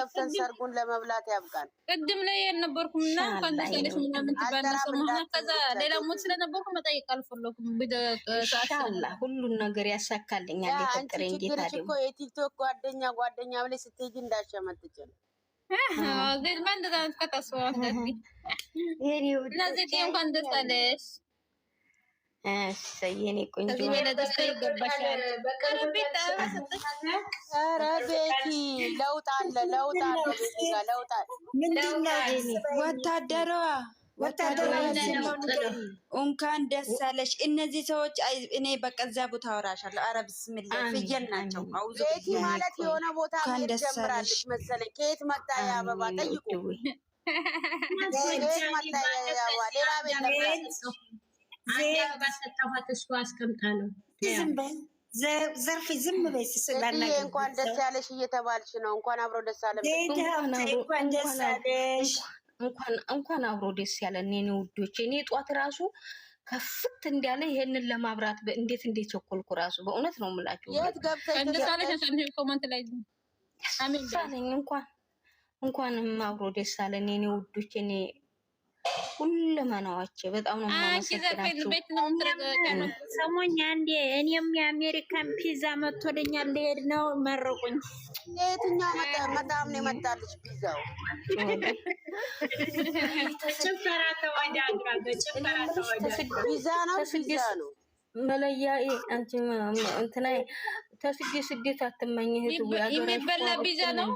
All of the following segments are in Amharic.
ገብተን ሰርጉን ለመብላት ያብቃል። ቅድም ላይ የነበርኩምና እንኳን ደስ ያለሽ ምናምን ባነሰሙና ከዛ ሌላ ሞት ስለነበርኩ መጠየቅ አልፈለኩም። ኢንሻአላህ ሁሉን ነገር ያሳካልኛል። የፍቅሬን ጌታ ደግሞ የቲክቶክ ጓደኛ ብለሽ ስትሄጂ እንዳሸመጥጭ ነው። ግን ማን እንደዛ ከተሰዋ እንደዚህ እነዚህ እንኳን ደስ አለሽ። የኔ ቆንጆ ለደስታ ይገባሻል። ኧረ ቤቲ ለውጥ አለ። ወታደሯ እንኳን ደስ አለሽ። እነዚህ ሰዎች እኔ በቀዛ ቦታ አወራሻለሁ። ኧረ ብስሚላ ፍየል ናቸው። አውዙ ቤቲ ማለት የሆነ ቦታ ጀምራለች መሰለኝ። ከየት መጣ የአበባ ጠይቁ። ከየት መጣ የአበባ ሌላ ቤት ነበር። ባሰጣኋት እሱ አስቀምጣ ነው። ዘርፊ ዝም በይ ስለናገር እንኳን ደስ ያለሽ እየተባልሽ ነው። እንኳን አብሮ ደስ አለ። እንኳን ደስ አለሽ። እንኳን አብሮ ደስ ያለን የኔ ውዶች። እኔ ጧት ራሱ ከፍት እንዳለ ይሄንን ለማብራት እንዴት ቸኮልኩ ራሱ በእውነት ነው የምላችሁ። የት ገብተሽ እንደሳለሽ ሰምተሽ ኮሜንት ላይ አሜን ሳለኝ እንኳንም አብሮ ደስ አለን የኔ ውዶች። እኔ ሁለመናዎቼ በጣም ነው የማመሰግናችሁ። ሰሞኝ አንዴ እኔም የአሜሪካን ፒዛ መጥቶልኛል ልሄድ ነው። መረቁኝ። የትኛው መጣም ነው የመጣልሽ ፒዛው? ጭፈራ ተወዳድራ በጭፈራ ተወዳድራ ፒዛ ነው መለያ አንቺ እንትና ስደት አትመኝ እህቱ የሚበላ ፒዛ ነው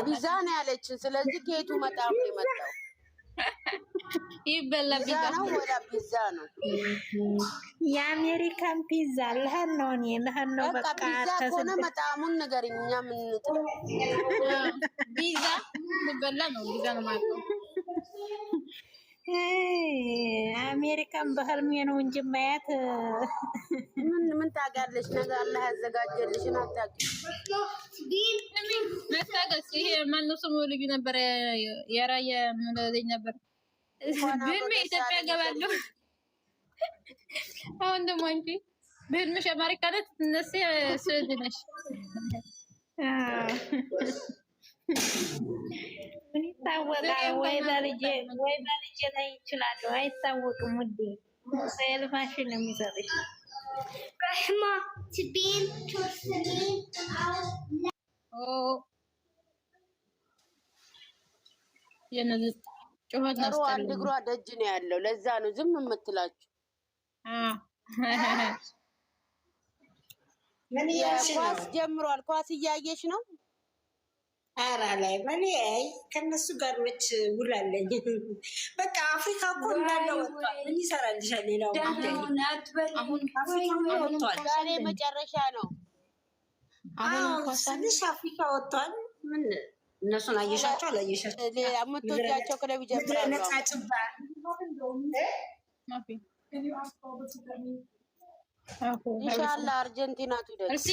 ፒዛ ነው ያለችን። ስለዚህ ከየቱ መጣም ነው የመጣው? ይበላ ፒዛ ነው ወላ ፒዛ ነው? የአሜሪካን ፒዛ ለህን ነው በቃ ከሆነ መጣሙን ንገሪኝ። እኛ ምን እንጥራ ፒዛ ይበላ ነው ማለት ነው። አሜሪካን በህልሜ ነው እንጂ ማያት ምን ታውቂያለሽ? ነገር አላህ ያዘጋጀልሽን አታውቂም። መታገስ ይሄ ማነው ስሙ ልጁ ነበር የራየ ምን ልጅ ነበር ግን ኢትዮጵያ ገባለሁ። አሁን ደግሞ አንቺ በህልምሽ አሜሪካ ነሽ እነሱ ስዊድን ነሽ። ምን ይታወቃል? ወይ በልጄ ላይ ይችላል አይታወቅም። ውዴ ሰልፋሽን ነው የሚሰጥሽ። ረህማ ትቢን ተስሊም የነዚህ ጮኸት ነው። አንድ እግሯ ደጅ ነው ያለው። ለዛ ነው ዝም የምትላችሁ። ኳስ ጀምሯል። ኳስ እያየሽ ነው? ኧረ ላይ በኔ ከነሱ ጋር መች ውላለኝ። በቃ አፍሪካ እኮ እንዳለ ወጥቷል። ምን ይሰራልሻል? ሌላው አሁን ወጥቷል። ዛሬ መጨረሻ ነው። ትንሽ አፍሪካ ወጥቷል። ምን እነሱን አየሻቸው አላየሻቸው? የምትወጃቸው ክለብ ይጀምራሉ። ነጻጭባ ኢንሻአላህ አርጀንቲና ትደርስ።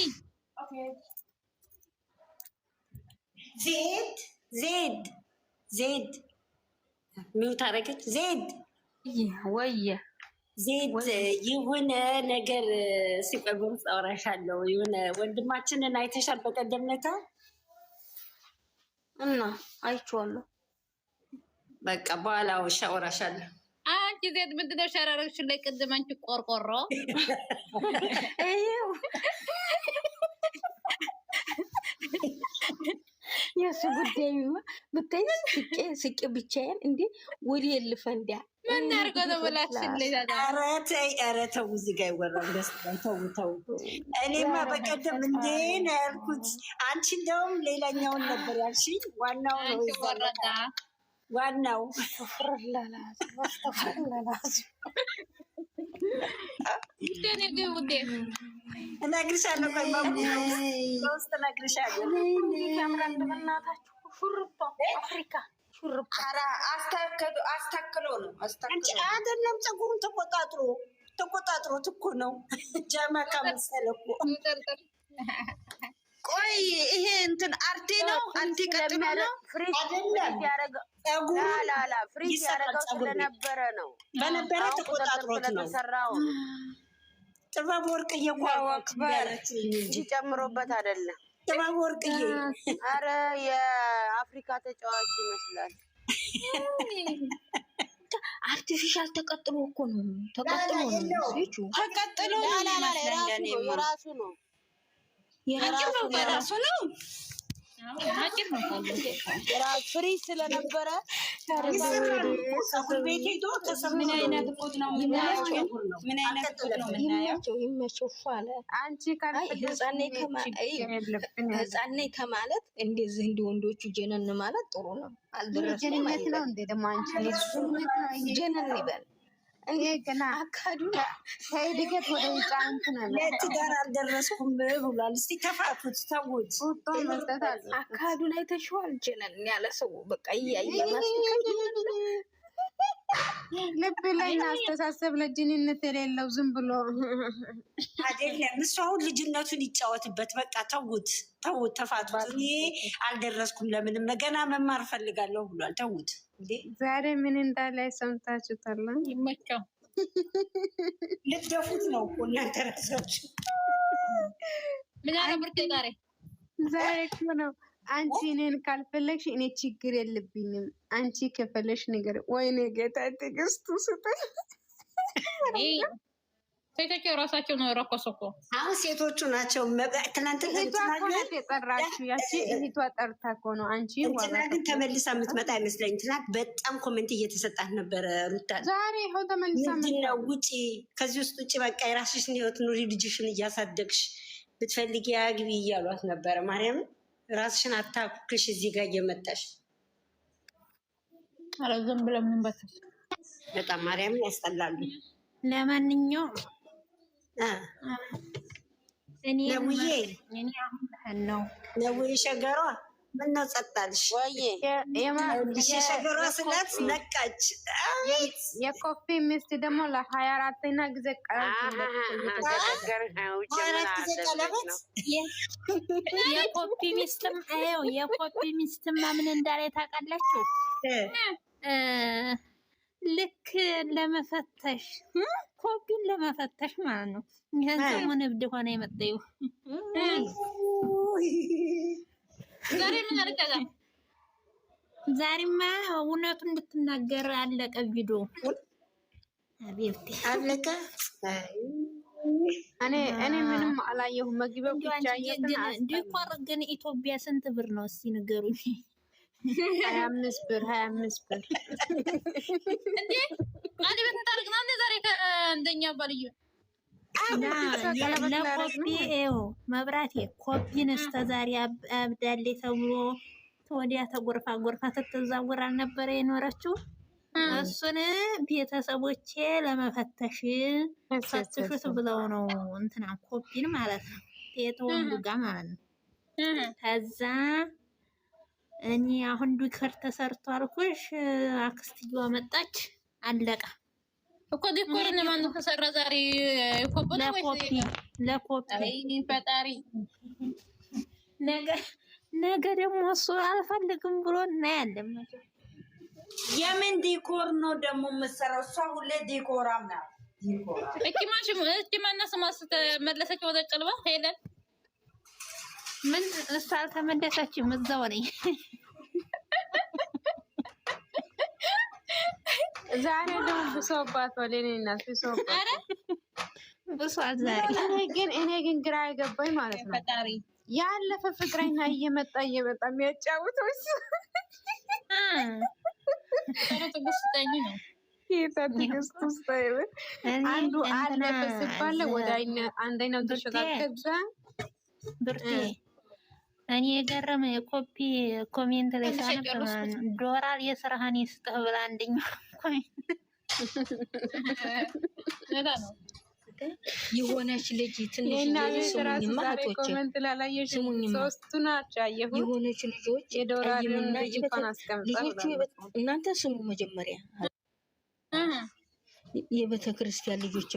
ዜድ ሚውት አደረገች። ዜድ የሆነ ነገር ሲቀርብም አወራሻለሁ። የሆነ ወንድማችንን አይተሻል በቀደም ዕለት? እና አይቼዋለሁ። በቃ በኋላ አወራሻለሁ። አንቺ ዜድ ምንድን ነው ሸራረግሽ ላይ ቅድም አንቺ ቆርቆሮ የሱ ጉዳይ ብታይ ስቄ ብቻዬን እንዴ ወዲ የልፈንዳ ምን አድርጎ ነው ብላችሁ ኧረ ተው እዚህ ጋር ይወራል። ተው እኔማ በቀደም እንዴ ነው ያልኩት። አንቺ እንደውም ሌላኛውን ነበር ያልሽኝ። ዋናው ነው ይወራዳ ዋናው እነግርሻለሁ። በውስጥ እነግርሻለሁ። ኧረ አስተክሎ ነው አይደለም። ፀጉሩን ተቆጣጥሮት እኮ ነው። ጀመካ መሰለ እኮ። ቆይ ይሄ እንትን አርቴ ነው። አንቲ ቀጥሎ ነው ፍሪዝ ያደረገው ስለነበረ ነው። በነበረ ተቆጣጥሮት ነው ተሰራው። ጥበብ ወርቅ እየቋቋ እንጂ ጨምሮበት አይደለም። ጥበብ ወርቅዬ አረ የአፍሪካ ተጫዋች ይመስላል። አርቲፊሻል ተቀጥሎ እኮ ነው። ተቀጥሎ ነው ሲቹ ተቀጥሎ የራሱ ነው። የራሱ ነው። ፍሪ ስለነበረ ፀጉር ቤት ሄዶ ምን አይነት ቁጥ ነው የምናየው? ምን አይነት ቁጥ ነው የምናየው? ይመችፋለ አንቺ ህፃን ከማለት እንደዚህ እንደ ወንዶቹ ጀነን ማለት ጥሩ ነው። አልደረሰም ነው እንዴ ደግሞ አንቺ ጀነን ይበል እንዴ ገና አካዱ ከእድገት ወደ ህፃን ነው። ለትዳር አልደረስኩም ብሏል። እስቲ ተፋቱት ተውት። አካዱ ላይ ተሽዋል። ጀነን ያለ ሰው በቃ እያየ ልብ ላይ አስተሳሰብ ለጅንነት የሌለው ዝም ብሎ አይደለም። እሱ አሁን ልጅነቱን ይጫወትበት። በቃ ተውት ተውት፣ ተፋቱት። እኔ አልደረስኩም ለምንም ገና መማር ፈልጋለሁ ብሏል። ተውት። ዛሬ ምን እንዳለ ሰምታችሁታል? ይመቸው ልትደፉት ነው እኮ እናንተ ራሳችሁ። ምን አረብርቴ ዛሬ እኮ ነው አንቺ እኔን ካልፈለግሽ እኔ ችግር የለብኝም። አንቺ ከፈለሽ ነገር ወይኔ ጌታ ትዕግስቱ ስጠኝ። ሴቶቹ የራሳቸው ነው የረኮሱ እኮ አሁን ሴቶቹ ናቸው። ትናንት የጠራችሁ ያቺ እህቷ ጠርታ እኮ ነው። አንቺ እንትና ግን ተመልሳ የምትመጣ አይመስለኝም። ትናንት በጣም ኮሜንት እየተሰጣት ነበረ። ሩታ ዛሬ ይኸው ተመልሳ ምንድነው ውጪ፣ ከዚህ ውስጥ ውጪ፣ በቃ የራስሽን ህይወት ኑሪ፣ ልጅሽን እያሳደግሽ ብትፈልጊ አግቢ እያሏት ነበረ። ማርያም ራስሽን አታኩክሽ እዚህ ጋር እየመጣሽ አረዘም ብለ ምን በተስ በጣም ማርያምን ያስጠላሉ። ለማንኛውም እኔ ነው ሸገሯ ምነው ጸጣልሽ? ሸገሯ ስላት ነቃች። የኮፊ ሚስት ደግሞ ለ24ኛ ጊዜ የኮፊ ሚስትማ ምን እንዳለ ታውቃላችሁ? ልክ ለመፈተሽ ኮፒን ለመፈተሽ ማለት ነው። ይሄን ሰሞን እብድ ሆነ የመጣው ዛሬ ምን አልከዛ? ዛሬማ እውነቱን እንድትናገር አለቀ ቪዲዮ። አቤት አለቀ። እኔ ምንም አላየሁም። መግቢያው ብቻ ዲኮር ግን ኢትዮጵያ ስንት ብር ነው እስኪ ንገሩኝ? 25 ብር 25 ብር እንዴ አንዴ በተታርቅና እንደ ዛሬ ከአንደኛ ባልዩ ለኮፒ መብራቴ ኮፒን እስከ ዛሬ አብዳሌ ተብሎ ተወዲያ ተጎርፋ ጎርፋ ትተዛወር አልነበረ የኖረችው። እሱን ቤተሰቦቼ ለመፈተሽ ፈትሹት ብለው ነው እንትና ኮፒን ማለት ነው የተወንዱ ጋር ማለት ነው። ከዛ እኔ አሁን ዲኮር ተሰርቶ አልኩሽ፣ አክስትየዋ መጣች፣ አለቀ እኮ ዲኮር ለማን ነው ተሰራ ዛሬ? ለኮፒ ፈጣሪ ነገ ደግሞ እሱ አልፈልግም ብሎ እናያለን። የምን ዲኮር ነው ደግሞ የምትሰራው? እሷ ሁሌ ዲኮራም ናት። እቺ ማነው ስሟ ስትመለሰች ወደ ጨልባ ሄለን ምን እሷ አልተመለሰችም፣ እዛው ነኝ። ዛሬ ደግሞ ብሶባት ወለኔ እናት ብሶባት። አረ ብሷት ዛሬ እኔ ግን ግራ የገባኝ ማለት ነው ፈጣሪ ያለፈ ፍቅረኛ እየመጣ የሚያጫውተው እሱ ትግስተኝ ነው። ትግስት ውስጥ አንዱ አለፈ ሲባል ወደ አንደኛው ተሸጋገዛ ብርቴ እኔ የገረመ የኮፒ ኮሜንት ላይ ሳነብ ዶላር የስራህን ይስጥህ ብላ አንደኛው የሆነች ልጅ ትንሽ ሶስቱ ናቸው ያየሁት። የሆነች ልጆች እናንተ ስሙ መጀመሪያ የቤተ ክርስቲያን ልጆች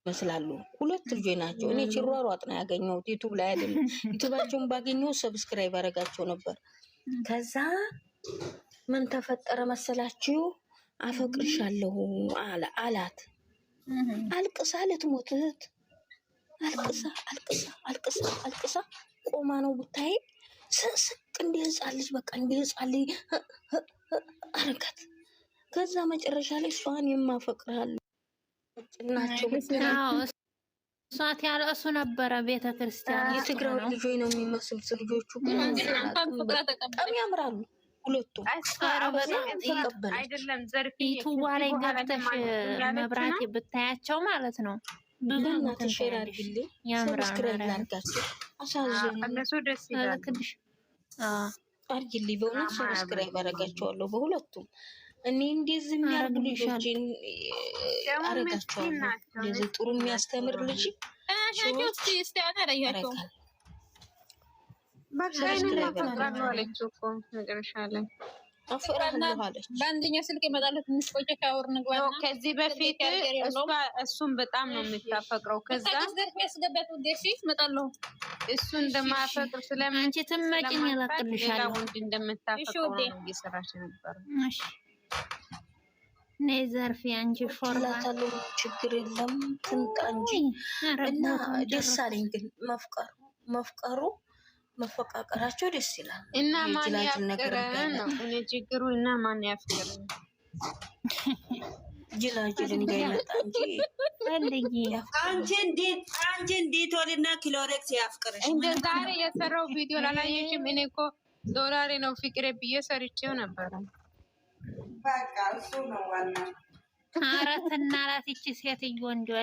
ይመስላሉ። ሁለት ልጆች ናቸው። እኔ ችሯሯጥ ነው ያገኘሁት፣ ዩቱብ ላይ አይደለም። ዩቱባቸውን ባገኘው ሰብስክራይብ አደርጋቸው ነበር። ከዛ ምን ተፈጠረ መሰላችሁ? አፈቅርሻለሁ አላት። አልቅሳ ልትሞት አልቅሳ ቆማ ነው ብታይ ስቅ እንደ ህፃን ልጅ በቃ እንደ ህፃን ልጅ አረጋት። ከዛ መጨረሻ ላይ እሷን የማፈቅርሃለሁ ናቸው እሷት ያለእሱ ነበረ ቤተክርስቲያን። የትግራዊ ልጆች ነው የሚመስሉት ልጆቹ፣ ግን በጣም ያምራሉ ሁለቱም። አይደለም ዘርፌ ዩቱባ ላይ ገብተሽ መብራት ብታያቸው ማለት ነው ብዙ ሼር አድርግልኝ፣ ሰብስክራይብ ላድርጋቸው። አሳዝኑ እነሱ ደስ ይላል። አድርግልኝ በእውነት ሰብስክራይብ አደርጋቸዋለሁ በሁለቱም። እኔ እንደዚህ የሚያደርጉ ልጆችን አደርጋቸዋለሁ። እንደዚህ ጥሩ የሚያስተምር ልጅ በአንደኛው ስልክ ይመጣለት ትንሽ ቆይቼ ካወር ንግባ። ከዚህ በፊት እሱን በጣም ነው የምታፈቅረው። ከዛ ያስገባት ወደሽ እመጣለሁ እሱ እንደማያፈቅር ስለምን አንቺ ትመጪኝ እለቅልሻለሁ። ወንድ እንደምታፈቅረው ነው እየሰራች ነበር። እሺ ነይ ዘርፊ አንቺ ሾርላታለሁ፣ ችግር የለም ትምጣ እንጂ። እና ደስ አለኝ ግን መፍቀሩ መፈቃቀራቸው ደስ ይላል። እና ማን ያፍቅረን ነው እኔ ችግሩ። እና ማን ያፍቅረን ጅላጅል እንዳይመጣ እንጂ አንቺ እንዴት ወልና ክሎሬክስ ያፍቅርሽ። እንደ ዛሬ የሰራው ቪዲዮ ላላየሽም? እኔ እኮ ዶላሬ ነው ፍቅሬ ብዬ ሰርቼው ነበረ። በቃ እሱ ነው ዋና። አራት እና አራት እቺ ሴትዮ እንደው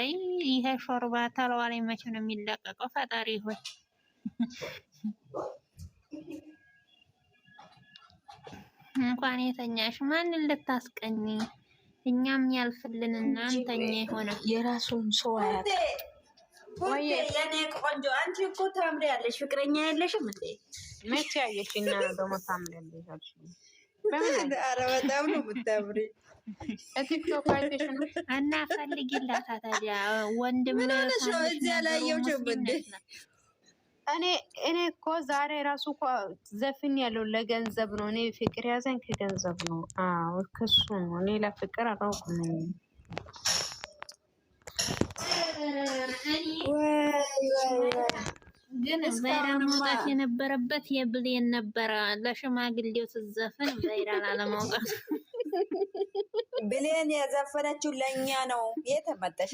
ይሄ ሾርባ ተለዋ ላይ መቼ ነው የሚለቀቀው? ፈጣሪ ሆይ እንኳን የተኛሽ ማንን ልታስቀኝ? እኛም ያልፍልንና አንተኛ የሆነ የራሱን ሰው አያት። ወይ የኔ ቆንጆ አንቺ እኮ ታምሪያለሽ። ፍቅረኛ የለሽም እንዴ? መቼ ያየሽና ደግሞ ታምሪያለሽ? ኧረ በጣም ነው የምታምሪ። ቲክቶክ አይተሽ ነው እና ፈልጊላታ ታዲያ ወንድም ምን ሆነሽ ነው? እዚህ አላየሁሽም እንዴ? እኔ እኮ ዛሬ ራሱ እኮ ዘፍን ያለው ለገንዘብ ነው። እኔ ፍቅር ያዘኝ ከገንዘብ ነው። አዎ ከሱ ነው። እኔ ለፍቅር አላውቅም። ግን ቫይራል መውጣት የነበረበት የብሌን ነበረ። ለሽማግሌው ትዘፍን ቫይራል አለመውጣት። ብሌን የዘፈነችው ለእኛ ነው የተመጠሽ